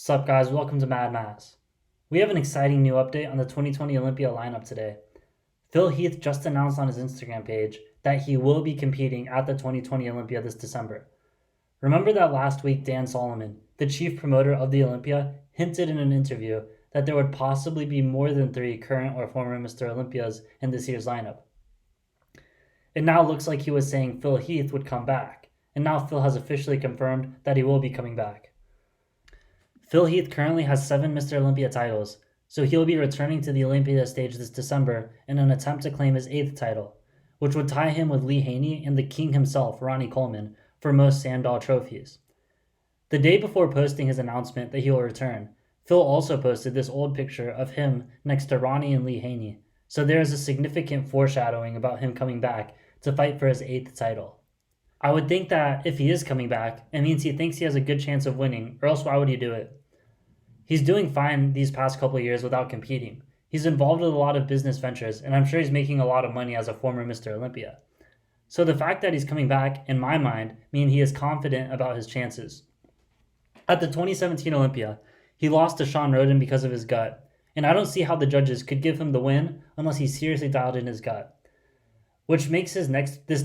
Sup guys, welcome to Mad Mass. We have an exciting new update on the 2020 Olympia lineup today. Phil Heath just announced on his Instagram page that he will be competing at the 2020 Olympia this December. Remember that last week Dan Solomon, the chief promoter of the Olympia, hinted in an interview that there would possibly be more than 3 current or former Mr. Olympias in this year's lineup. It now looks like he was saying Phil Heath would come back, and now Phil has officially confirmed that he will be coming back. Phil Heath currently has 7 Mr. Olympia titles, so he'll be returning to the Olympia stage this December in an attempt to claim his 8th title, which would tie him with Lee Haney and the king himself, Ronnie Coleman, for most Sandow trophies. The day before posting his announcement that he will return, Phil also posted this old picture of him next to Ronnie and Lee Haney, so there is a significant foreshadowing about him coming back to fight for his 8th title. I would think that if he is coming back, it means he thinks he has a good chance of winning, or else why would he do it? He's doing fine these past couple of years without competing. He's involved with a lot of business ventures, and I'm sure he's making a lot of money as a former Mr. Olympia. So the fact that he's coming back, in my mind, means he is confident about his chances. At the 2017 Olympia, he lost to Sean Roden because of his gut, and I don't see how the judges could give him the win unless he seriously dialed in his gut, which makes this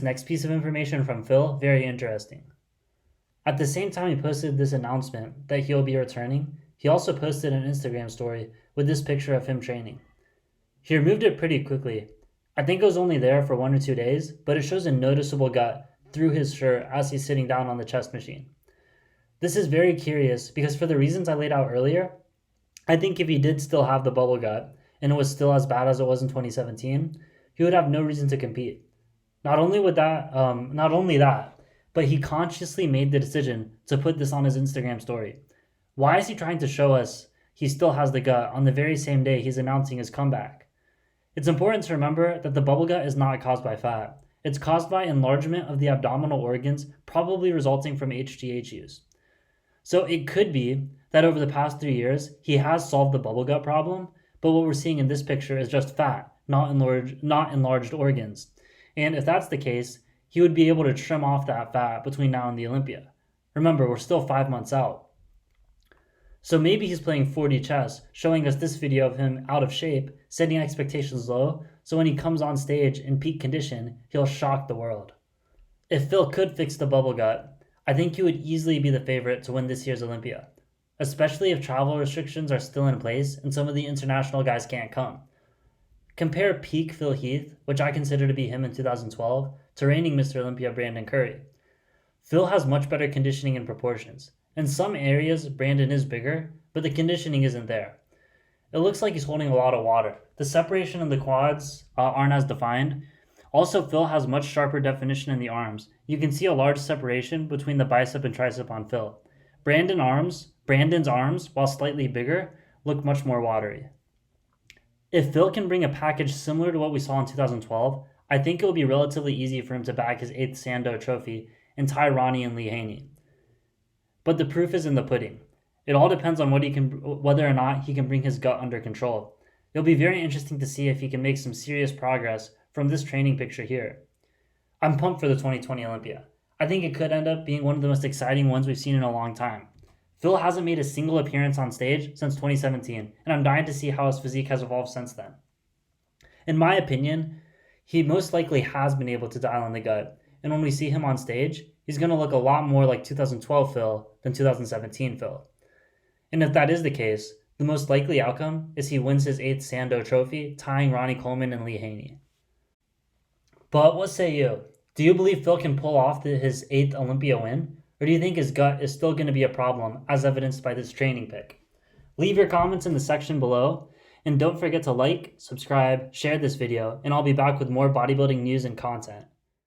next piece of information from Phil very interesting. At the same time he posted this announcement that he'll be returning, he also posted an Instagram story with this picture of him training. He removed it pretty quickly. I think it was only there for 1 or 2 days, but it shows a noticeable gut through his shirt as he's sitting down on the chest machine. This is very curious because for the reasons I laid out earlier, I think if he did still have the bubble gut and it was still as bad as it was in 2017, he would have no reason to compete. Not only that, but he consciously made the decision to put this on his Instagram story. Why is he trying to show us he still has the gut on the very same day he's announcing his comeback? It's important to remember that the bubble gut is not caused by fat. It's caused by enlargement of the abdominal organs, probably resulting from HGH use. So it could be that over the past 3 years, he has solved the bubble gut problem, but what we're seeing in this picture is just fat, not enlarged organs. And if that's the case, he would be able to trim off that fat between now and the Olympia. Remember, we're still 5 months out. So maybe he's playing 4D chess, showing us this video of him out of shape, setting expectations low, so when he comes on stage in peak condition, he'll shock the world. If Phil could fix the bubble gut, I think he would easily be the favorite to win this year's Olympia, especially if travel restrictions are still in place and some of the international guys can't come. Compare peak Phil Heath, which I consider to be him in 2012, to reigning Mr. Olympia Brandon Curry. Phil has much better conditioning and proportions. In some areas, Brandon is bigger, but the conditioning isn't there. It looks like he's holding a lot of water. The separation in the quads aren't as defined. Also, Phil has much sharper definition in the arms. You can see a large separation between the bicep and tricep on Phil. Brandon's arms, while slightly bigger, look much more watery. If Phil can bring a package similar to what we saw in 2012, I think it will be relatively easy for him to bag his 8th Sandow trophy and tie Ronnie and Lee Haney. But the proof is in the pudding. It all depends on whether or not he can bring his gut under control. It'll be very interesting to see if he can make some serious progress from this training picture here. I'm pumped for the 2020 Olympia. I think it could end up being one of the most exciting ones we've seen in a long time. Phil hasn't made a single appearance on stage since 2017, and I'm dying to see how his physique has evolved since then. In my opinion, he most likely has been able to dial in the gut, and when we see him on stage, he's going to look a lot more like 2012 Phil than 2017 Phil. And if that is the case, the most likely outcome is he wins his 8th Sandow trophy, tying Ronnie Coleman and Lee Haney. But what say you? Do you believe Phil can pull off his 8th Olympia win? Or do you think his gut is still going to be a problem, as evidenced by this training pic? Leave your comments in the section below, and don't forget to like, subscribe, share this video, and I'll be back with more bodybuilding news and content.